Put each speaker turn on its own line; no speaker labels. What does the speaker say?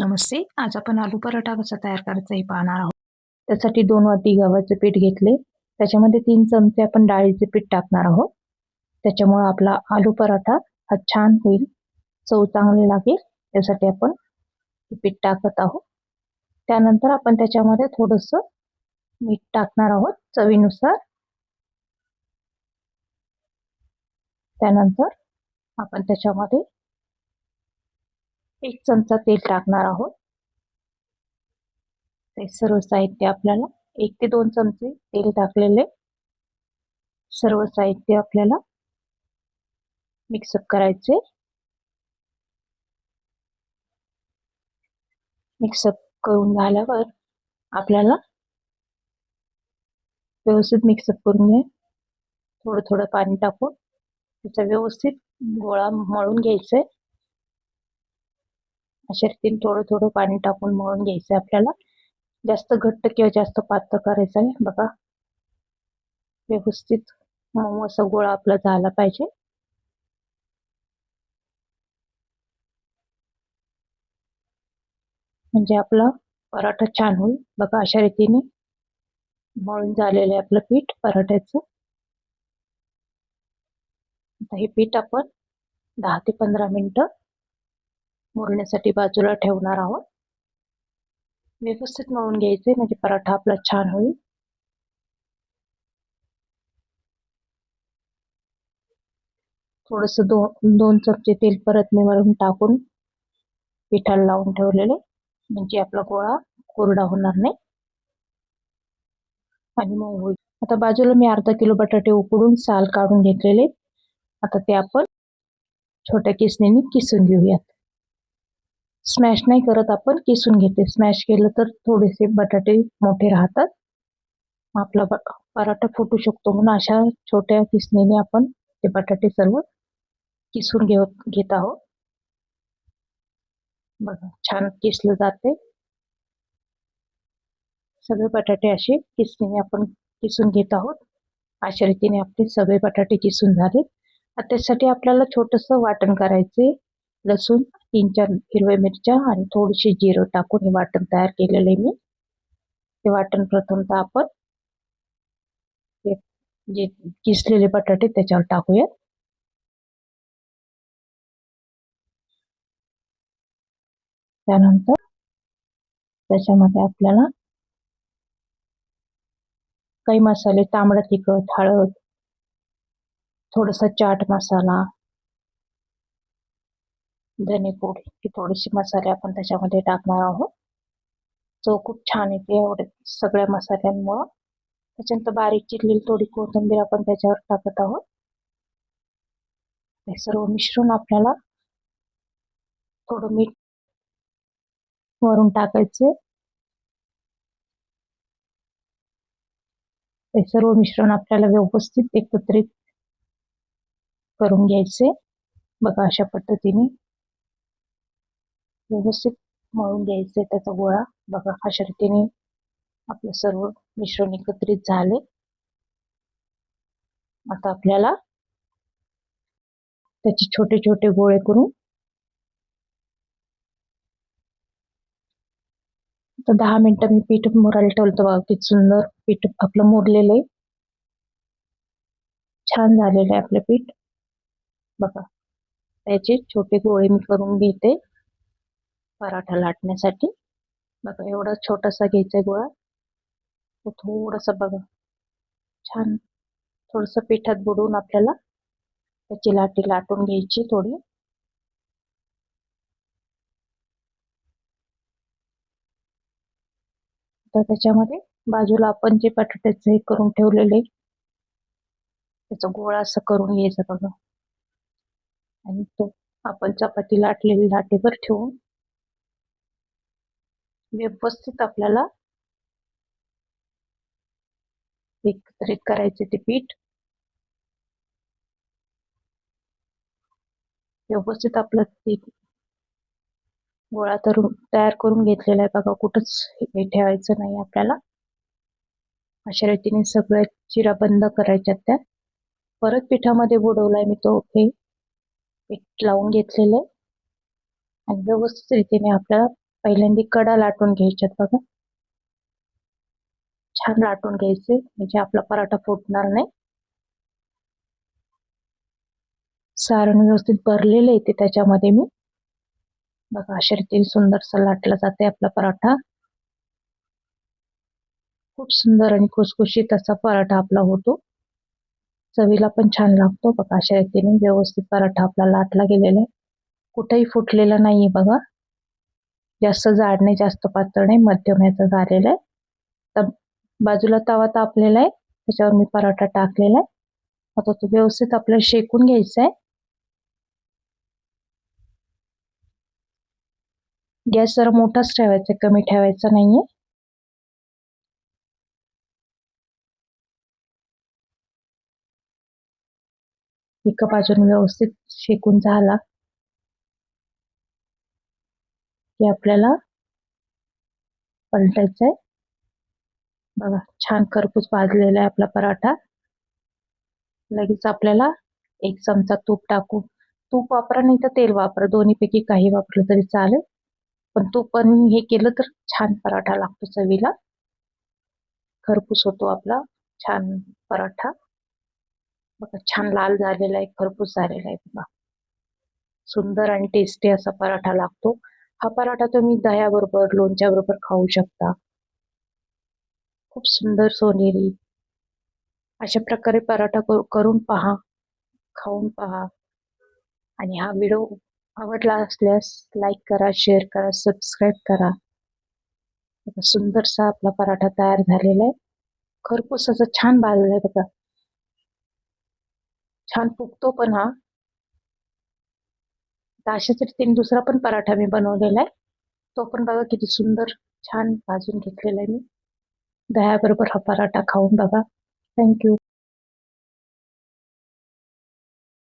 नमस्ते. आज आपण आलू पराठा कसा तयार करायचा हे पाहणार आहोत. त्यासाठी 2 वाटी गव्हाचे पीठ घेतले. त्याच्यामध्ये 3 चमचे आपण डाळीचे पीठ टाकणार आहोत. त्याच्यामुळे आपला आलू पराठा हा छान होईल, चव चांगली लागेल. त्यासाठी आपण पीठ टाकत आहोत. त्यानंतर आपण त्याच्यामध्ये थोडंसं मीठ टाकणार आहोत चवीनुसार. त्यानंतर आपण त्याच्यामध्ये 1 चमचा तेल टाकणार आहोत. ते सर्व साहित्य आपल्याला 1 ते 2 चमचे तेल टाकलेले सर्व साहित्य आपल्याला मिक्सअप करायचे. मिक्सअप करून झाल्यावर आपल्याला व्यवस्थित मिक्सअप करून घ्या. थोडं थोडं पाणी टाकून त्याचा व्यवस्थित गोळा मळून घ्यायचा. अशा रीतीने थोडं थोडं पाणी टाकून मळून घ्यायचं आपल्याला. जास्त घट्ट किंवा जास्त पातळ करायचं आहे. बघा, व्यवस्थित मऊ असा गोळा आपला झाला पाहिजे. म्हणजे आपला पराठा छान होईल. बघा, अशा रीतीने मळून झालेलं आहे आपलं पीठ पराठ्याचं. आता हे पीठ आपण 10 ते 15 मिनिटं मुरण्यासाठी बाजूला ठेवणार आहोत. व्यवस्थित मळून घ्यायचे म्हणजे पराठा आपला छान होईल. थोडंसं 2 चमचे तेल परत मी वरून टाकून पिठाला लावून ठेवलेले, म्हणजे आपला गोळा कोरडा होणार नाही आणि मऊ होईल. आता बाजूला मी अर्धा किलो बटाटे उकडून साल काढून घेतलेले. आता ते आपण छोट्या किसणीने किसून घेऊयात. स्मॅश नाही करत, आपण किसून घेते. स्मॅश केलं तर थोडेसे बटाटे मोठे राहतात, आपला पराठा फुटू शकतो. म्हणून अशा छोट्या किसणीने आपण ते बटाटे सर्व किसून घेत आहोत. बघा, छान किसलं जाते. सगळे बटाटे असे किसणीने आपण किसून घेत आहोत. अशा रीतीने आपले सगळे बटाटे किसून झाले. त्यासाठी आपल्याला छोटंसं वाटण करायचे. लसूण, 3-4 हिरव्या मिरच्या आणि थोडीशी जिरं टाकून हे वाटण तयार केलेलं आहे मी. ते वाटण प्रथमतः आपण जे किसलेले बटाटे त्याच्यावर टाकूया. त्यानंतर त्याच्यामध्ये आपल्याला काही मसाले, तांबडा तिखट, हळद, थोडासा चाट मसाला, धनेपूड ही थोडीशी मसाले आपण त्याच्यामध्ये टाकणार आहोत. चव खूप छान येते एवढे सगळ्या मसाल्यांमुळं. त्याच्यानंतर बारीक चिरलेली थोडी कोथिंबीर आपण त्याच्यावर टाकत आहोत. हे सर्व मिश्रण आपल्याला थोडं मीठ वरून टाकायचे. हे सर्व मिश्रण आपल्याला व्यवस्थित एकत्रित करून घ्यायचे. बघा, अशा पद्धतीने व्यवस्थित मळून घ्यायचे त्याचा गोळा. बघा, अशा रीतीने आपलं सर्व मिश्रण एकत्रित झाले. आता आपल्याला त्याचे छोटे छोटे गोळे करून 10 मिनिटं मी पीठ मुरायला ठेवलं. बघा, किती सुंदर पीठ आपलं मुरलेलं आहे. छान झालेलं आहे आपलं पीठ. बघा, त्याचे छोटे गोळे मी करून घेते पराठा लाटण्यासाठी. बघा, एवढा छोटासा घ्यायचा गोळा. तो थोडासा बघा छान थोडंसं पिठात बुडवून आपल्याला त्याची लाटी लाटून घ्यायची थोडी. तर त्याच्यामध्ये बाजूला आपण जे बटाट्याचे हे करून ठेवलेले त्याचा गोळा असं करून घ्यायचा बघा. आणि तो आपण चपाती लाटलेली लाटेवर ठेवून व्यवस्थित आपल्याला एकत्रित करायचे ते पीठ. व्यवस्थित आपलं ते गोळा तयार करून घेतलेला आहे बघा. कुठंच हे ठेवायचं नाही आपल्याला. अशा रीतीने सगळ्या चिरा बंद करायच्या. त्या परत पिठामध्ये बुडवलाय मी तो हे पीठ लावून घेतलेलं आहे आणि व्यवस्थित रीतीने आपल्याला पहिल्यांदा कडा लाटून घ्यायच्यात बघा. छान लाटून घ्यायचे म्हणजे आपला पराठा फुटणार नाही. सारण व्यवस्थित भरलेलं येते त्याच्यामध्ये मी. बघा अशा रीतीने सुंदरसा लाटला जाते आपला पराठा. खूप सुंदर आणि खुसखुशीत असा पराठा आपला होतो. चवीला पण छान लागतो. बघा अशा रीतीने व्यवस्थित पराठा आपला लाटला गेलेला आहे. कुठेही फुटलेला नाहीये बघा. जास्त जाड नाही, जास्त पातळ नाही, मध्यम याचा झालेला आहे. तर बाजूला तवा तापलेला आहे, त्याच्यावर मी पराठा टाकलेला आहे. आता तो व्यवस्थित आपल्याला शेकून घ्यायचा आहे. गॅस जरा मोठाच ठेवायचा, कमी ठेवायचा नाहीये. एका बाजूने व्यवस्थित शेकून झाला की आपल्याला पलटायचं आहे. बघा छान खरपूस भाजलेला आहे आपला पराठा. लगेच आपल्याला 1 चमचा तूप टाकू. तूप वापरा नाही तर तेल वापरा, दोन्हीपैकी काही वापरलं तरी चालेल. पण तूप पण हे केलं तर छान पराठा लागतो चवीला. खरपूस होतो आपला छान पराठा. बघा छान लाल झालेला आहे, खरपूस झालेला आहे बघा. सुंदर आणि टेस्टी असा पराठा लागतो. हा पराठा तुम्ही दह्याबरोबर, लोणच्याबरोबर खाऊ शकता. खूप सुंदर सोनेरी अशा प्रकारे पराठा करून पहा, खाऊन पहा. आणि हा व्हिडिओ आवडला असल्यास लाईक करा, शेअर करा, सबस्क्राईब करा. सुंदरसा आपला पराठा तयार झालेला आहे. खरपूस असं छान भाजलं आहे बघा. छान फुगतो पण हा. अशाच रीतीने दुसरा पण पराठा मी बनवलेला आहे. तो पण बघा किती सुंदर छान भाजून घेतलेला आहे मी. दह्याबरोबर हा पराठा खाऊन बघा. थँक्यू.